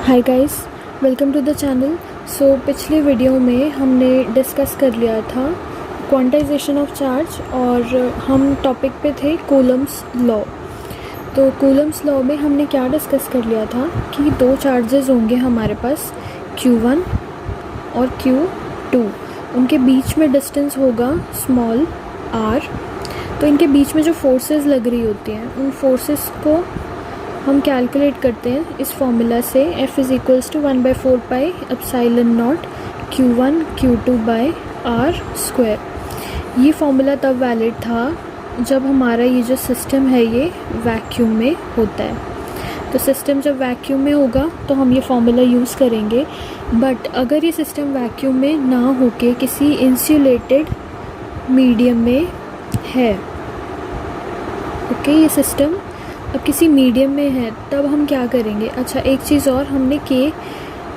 Hi guys, welcome to the channel. पिछले video में हमने डिस्कस कर लिया था क्वांटाइजेशन ऑफ चार्ज और हम टॉपिक पे थे कूलम्स लॉ। तो कूलम्स लॉ में हमने क्या डिस्कस कर लिया था कि दो चार्जेस होंगे हमारे पास Q1 और Q2। उनके बीच में डिस्टेंस होगा स्मॉल r। तो इनके बीच में जो फोर्सेस लग रही होती हैं उन फोर्सेस को हम कैलकुलेट करते हैं इस फॉर्मूला से F is equals to 1/4 pi epsilon naught Q1 Q2 by R square. ये फॉर्मूला तब वैलिड था जब हमारा ये जो सिस्टम है ये वैक्यूम में होता है। तो सिस्टम जब वैक्यूम में होगा तो हम ये फॉर्मूला यूज़ करेंगे। बट अगर ये सिस्टम वैक्यूम में ना होके किसी इंसुलेटेड मीडियम में है, ओके, ये सिस्टम अब किसी मीडियम में है, तब हम क्या करेंगे। अच्छा, एक चीज़ और, हमने के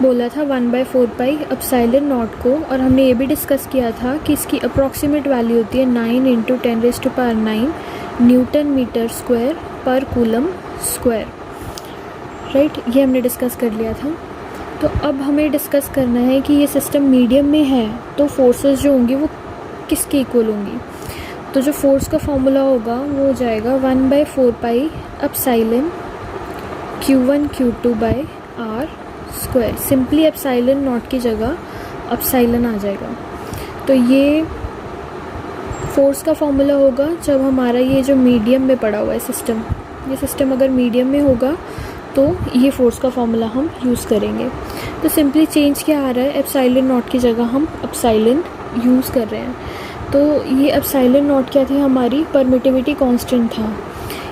बोला था 1/4 पाई एप्सिलॉन नॉट को, और हमने ये भी डिस्कस किया था कि इसकी अप्रॉक्सीमेट वैल्यू होती है 9 × 10⁻⁹ न्यूटन मीटर स्क्वायर पर कूलम स्क्वायर। राइट, ये हमने डिस्कस कर लिया था। तो अब हमें डिस्कस करना है कि ये सिस्टम मीडियम में है तो फोर्सेस जो होंगी वो किसके इक्वल होंगी। तो जो फोर्स का फॉर्मूला होगा वो हो जाएगा 1/4 pi epsilon Q1 Q2 by R square. Simply epsilon naught की जगह एप्सिलॉन आ जाएगा। तो ये फोर्स का फॉर्मूला होगा जब हमारा ये जो मीडियम में पड़ा हुआ है सिस्टम, ये सिस्टम अगर मीडियम में होगा तो ये फोर्स का फॉर्मूला हम यूज़ करेंगे। तो सिंपली चेंज क्या आ रहा है, एप्सिलॉन नॉट की जगह हम एप्सिलॉन यूज़ कर रहे हैं। तो ये एप्सिलॉन नॉट क्या थी, हमारी परमिटिविटी कांस्टेंट था।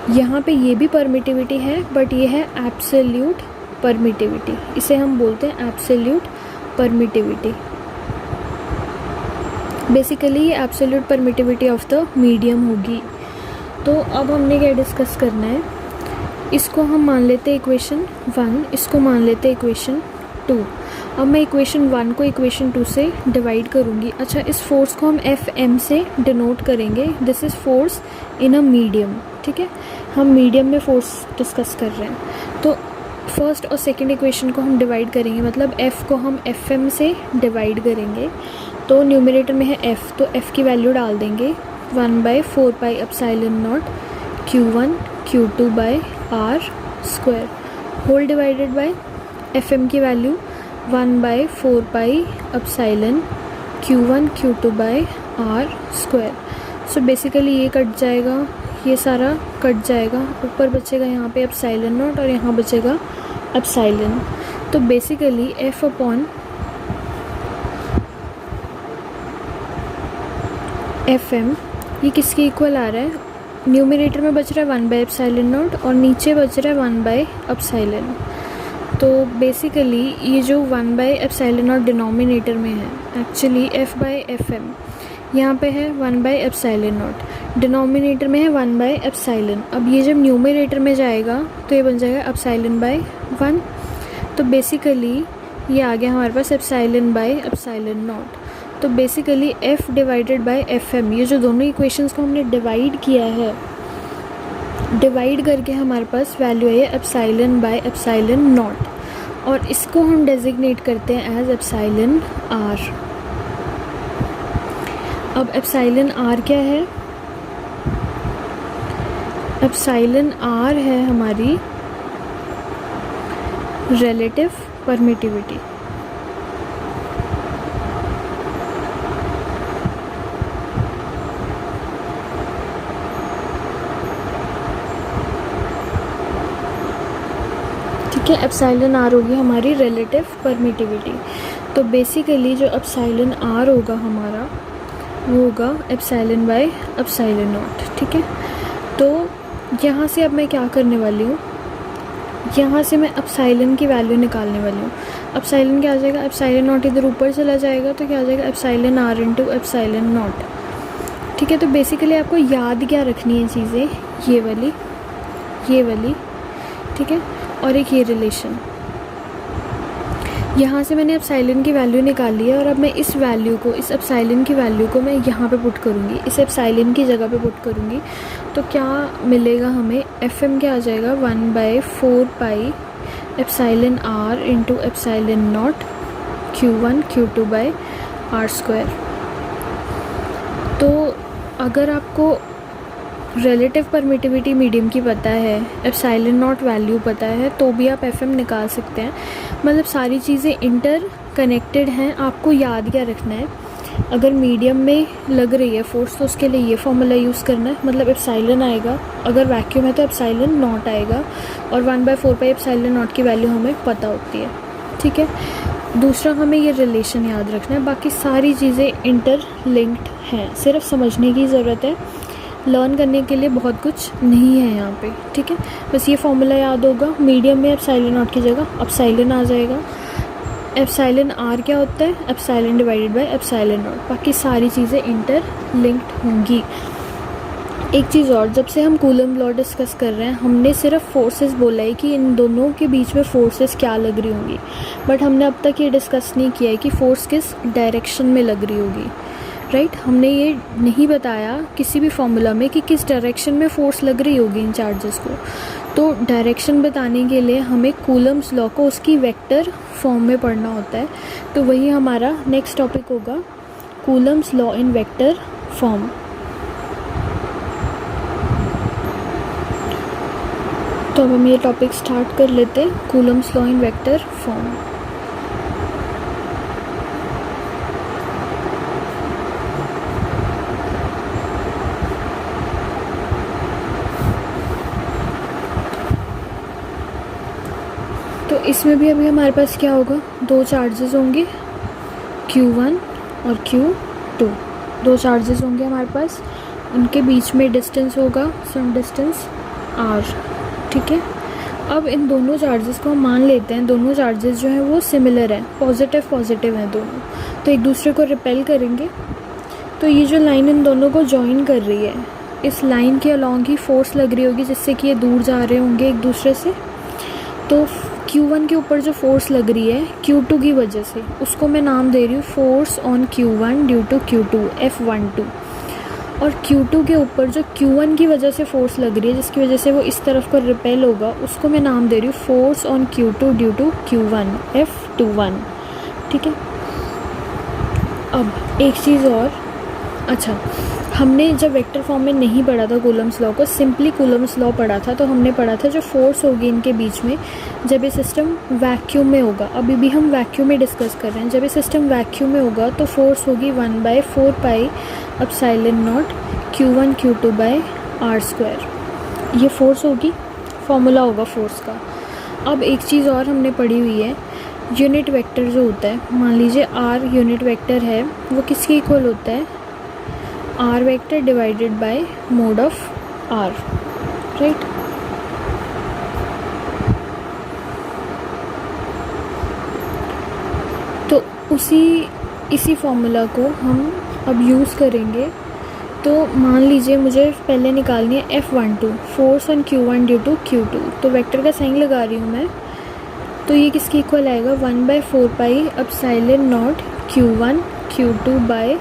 यहाँ पे ये भी परमिटिविटी है बट ये है एब्सोल्यूट परमिटिविटी, इसे हम बोलते हैं एब्सोल्यूट परमिटिविटी। बेसिकली ये absolute permittivity of the medium होगी। तो अब हमने क्या डिस्कस करना है, इसको हम मान लेते हैं इक्वेशन 1, इसको मान लेते हैं इक्वेशन 2। अब मैं इक्वेशन 1 को इक्वेशन 2 से डिवाइड करूँगी। अच्छा, इस फोर्स को हम FM से डिनोट करेंगे। This is force in a medium, ठीक है, हम मीडियम में फोर्स डिस्कस कर रहे हैं। तो फर्स्ट और सेकंड इक्वेशन को हम डिवाइड करेंगे, मतलब F को हम FM से डिवाइड करेंगे। तो न्यूमरेटर में है F, तो F की वैल्यू डाल देंगे 1/4 pi epsilon naught Q1 Q2 by R square whole divided by FM की value 1/4 pi epsilon Q1 Q2 by R square. So basically ये कट जाएगा, ये सारा कट जाएगा, ऊपर बचेगा यहाँ पे एप्सिलॉन नॉट और यहाँ बचेगा एप्सिलॉन। तो बेसिकली F अपॉन FM ये किसके इक्वल आ रहा है, न्यूमरेटर में बच रहा है 1/एप्सिलॉन नॉट और नीचे बच रहा है 1/एप्सिलॉन। तो बेसिकली ये जो 1/एप्सिलॉन नॉट डिनोमिनेटर में है, एक्चुअली F/FM यहाँ पे है 1/एप्सिलॉन नॉट, डिनोमिनेटर में है 1/एप्सिलॉन। अब ये जब न्यूमरेटर में जाएगा तो ये बन जाएगा एप्सिलॉन/1। तो बेसिकली ये आ गया हमारे पास एप्सिलॉन/एप्सिलॉन नॉट। तो basically F divided by FM, ये जो दोनों इक्वेशंस को हमने डिवाइड किया है, डिवाइड करके हमारे पास वैल्यू है एप्सिलॉन/एप्सिलॉन नॉट, और इसको हम डेजिग्नेट करते हैं एज एप्सिलॉन R। अब एप्सिलॉन R क्या है, एप्सिलॉन R है हमारी रिलेटिव परमिटिविटी। ठीक है, एप्सिलॉन R होगी हमारी रिलेटिव परमिटिविटी। तो बेसिकली जो एप्सिलॉन R होगा हमारा वो होगा एप्सिलॉन/एप्सिलॉन नॉट। ठीक है, तो यहाँ से अब मैं क्या करने वाली हूँ, यहाँ से मैं एप्सिलॉन की वैल्यू निकालने वाली हूँ। एप्सिलॉन क्या आ जाएगा, एप्सिलॉन नॉट इधर ऊपर चला जाएगा तो क्या आ जाएगा एप्सिलॉन R × एप्सिलॉन नॉट। ठीक है, तो बेसिकली आपको याद क्या रखनी है चीज़ें, ये वाली, ठीक है, और एक ये रिलेशन। यहाँ से मैंने एप्सिलॉन की वैल्यू निकाल ली है और अब मैं इस वैल्यू को, इस एप्सिलॉन की वैल्यू को मैं यहाँ पे पुट करूँगी, इस एप्सिलॉन की जगह पे पुट करूँगी। तो क्या मिलेगा हमें, FM क्या आ जाएगा 1/4 pi epsilon R into epsilon naught Q1 Q2 by R square. तो अगर आपको रिलेटिव परमिटिविटी मीडियम की पता है, एप्साइलन नॉट वैल्यू पता है, तो भी आप FM निकाल सकते हैं। मतलब सारी चीज़ें इंटर कनेक्टेड हैं। आपको याद क्या रखना है, अगर मीडियम में लग रही है फोर्स तो उसके लिए ये फॉर्मूला यूज़ करना है। मतलब एप्साइलन आएगा, अगर वैक्यूम है तो एप्साइलन नॉट आएगा, और 1/4 एप्साइलन नॉट की वैल्यू हमें पता होती है। ठीक है, दूसरा हमें ये रिलेशन याद रखना है। बाकी सारी चीज़ें इंटर लिंक्ड हैं, सिर्फ समझने की ज़रूरत है। लर्न करने के लिए बहुत कुछ नहीं है यहाँ पे। ठीक है, बस ये फॉर्मूला याद होगा। मीडियम में एप्साइलन नॉट की जगह एप्साइलन आ जाएगा। एप्साइलन आर क्या होता है, epsilon divided by epsilon not. बाकी सारी चीज़ें इंटर लिंक्ड होंगी। एक चीज़ और, जब से हम कूलम लॉ डिस्कस कर रहे हैं, हमने सिर्फ फोर्सेस बोला है कि इन दोनों के बीच में फोर्सेस क्या लग रही होंगी, बट हमने अब तक ये डिस्कस नहीं किया है कि फ़ोर्स किस डायरेक्शन में लग रही होगी। राइट, हमने ये नहीं बताया किसी भी फॉर्मूला में कि किस डायरेक्शन में फ़ोर्स लग रही होगी इन चार्जेस को। तो डायरेक्शन बताने के लिए हमें कूलम्स लॉ को उसकी वेक्टर फॉर्म में पढ़ना होता है। तो वही हमारा नेक्स्ट टॉपिक होगा, Coulomb's law in vector form. तो अब हम ये टॉपिक स्टार्ट कर लेते हैं, Coulomb's law in vector form. तो इसमें भी अभी हमारे पास क्या होगा, दो चार्जेस होंगे Q1 और Q2। दो चार्जेस होंगे हमारे पास, उनके बीच में डिस्टेंस होगा सम डिस्टेंस R। ठीक है, अब इन दोनों चार्जेस को हम मान लेते हैं, दोनों चार्जेस जो हैं वो सिमिलर हैं, पॉजिटिव पॉजिटिव हैं दोनों, तो एक दूसरे को रिपेल करेंगे। तो ये जो लाइन इन दोनों को जॉइन कर रही है, इस लाइन के अलॉन्ग ही फोर्स लग रही होगी, जिससे कि ये दूर जा रहे होंगे एक दूसरे से। तो Q1 के ऊपर जो फोर्स लग रही है Q2 की वजह से, उसको मैं नाम दे रही हूँ force on Q1 due to Q2 F12। और Q2 के ऊपर जो Q1 की वजह से फोर्स लग रही है, जिसकी वजह से वो इस तरफ को रिपेल होगा, उसको मैं नाम दे रही हूँ force on Q2 due to Q1 F21। ठीक है, अब एक चीज़ और, अच्छा हमने जब वेक्टर फॉर्म में नहीं पढ़ा था कूलम्स लॉ को, सिंपली कूलम्स लॉ पढ़ा था, तो हमने पढ़ा था जो फोर्स होगी इनके बीच में जब ये सिस्टम वैक्यूम में होगा। अभी भी हम वैक्यूम में डिस्कस कर रहे हैं। जब ये सिस्टम वैक्यूम में होगा तो फोर्स होगी 1/4 pi epsilon naught Q1 Q2 by R square. ये फोर्स होगी, फॉर्मूला होगा फोर्स का। अब एक चीज़ और हमने पढ़ी हुई है, यूनिट वेक्टर जो होता है, मान लीजिए आर यूनिट वेक्टर है, वो किसके इक्वल होता है, R vector divided by mod of R. Right, तो इसी फॉर्मूला को हम अब यूज़ करेंगे। तो मान लीजिए मुझे पहले निकालनी है F12, force on Q1 due to Q2। तो वेक्टर का साइन लगा रही हूँ मैं, तो ये किसके इक्वल आएगा, 1/4 pi epsilon naught Q1 Q2 by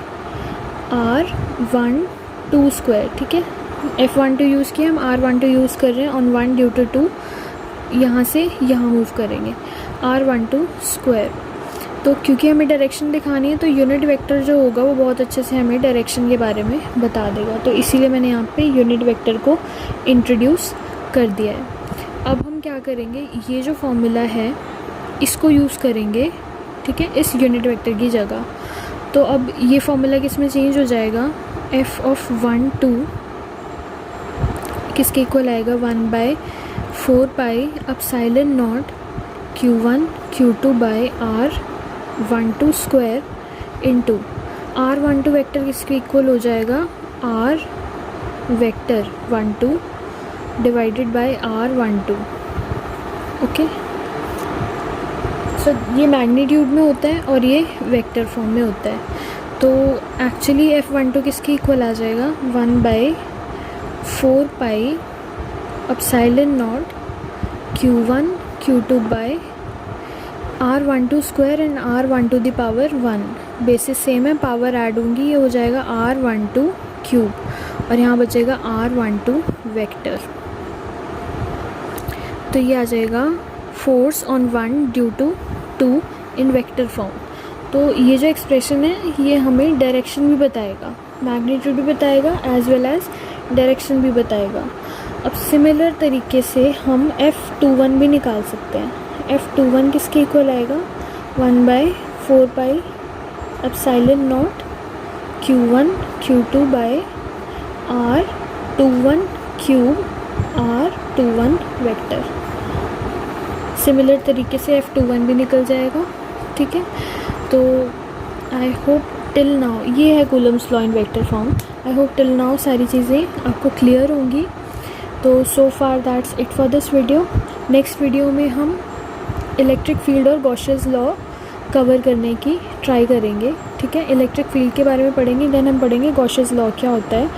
R12 square. ठीक है, F12 यूज़ किया, हम R12 यूज़ कर रहे हैं, ऑन 1 ड्यू टू 2 यहाँ से यहाँ मूव करेंगे, R12 स्क्वायर। तो क्योंकि हमें डायरेक्शन दिखानी है, तो यूनिट वेक्टर जो होगा वो बहुत अच्छे से हमें डायरेक्शन के बारे में बता देगा। तो इसीलिए मैंने यहाँ पे यूनिट वेक्टर को इंट्रोड्यूस कर दिया है। अब हम क्या करेंगे, ये जो फॉर्मूला है इसको यूज़ करेंगे, ठीक है, इस यूनिट वेक्टर की जगह। तो अब ये फॉर्मूला किस में चेंज हो जाएगा, F12 किसके इक्वल आएगा, 1/4 pi epsilon naught Q1 Q2 by R12 square into R12 vector किसके इक्वल हो जाएगा, R vector 12 divided by R12। Okay, so ये मैग्नीट्यूड में होता है और ये वेक्टर फॉर्म में होता है। तो एक्चुअली F12 किसके इक्वल आ जाएगा, 1/4 pi epsilon naught Q1 Q2 by R12 square and R12 the power 1। Bases same है, पावर ऐड होंगी, ये हो जाएगा R12 क्यूब और यहाँ बचेगा R12 वेक्टर। तो ये आ जाएगा force on one due to two in vector form. तो ये जो एक्सप्रेशन है ये हमें डायरेक्शन भी बताएगा, मैग्नीट्यूड भी बताएगा एज वेल एज डायरेक्शन भी बताएगा। अब सिमिलर तरीके से हम F21 भी निकाल सकते हैं। F21 किसके इक्वल आएगा, 1/4 epsilon naught Q1 Q2 by R21 cube R21 vector. Similar तरीके से F21 भी निकल जाएगा, ठीक है। तो आई होप टिल नाउ, ये है Coulomb's law in vector form. I hope till now सारी चीज़ें आपको क्लियर होंगी। तो so far that's it for this video. Next video में हम इलेक्ट्रिक फील्ड और गॉसेस लॉ कवर करने की ट्राई करेंगे, ठीक है। इलेक्ट्रिक फील्ड के बारे में पढ़ेंगे, देन हम पढ़ेंगे गॉसेस लॉ क्या होता है।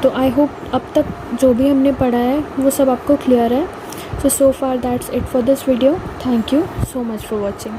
तो आई होप अब तक जो भी हमने पढ़ा है वो सब आपको क्लियर है। So far that's it for this video. Thank you so much for watching.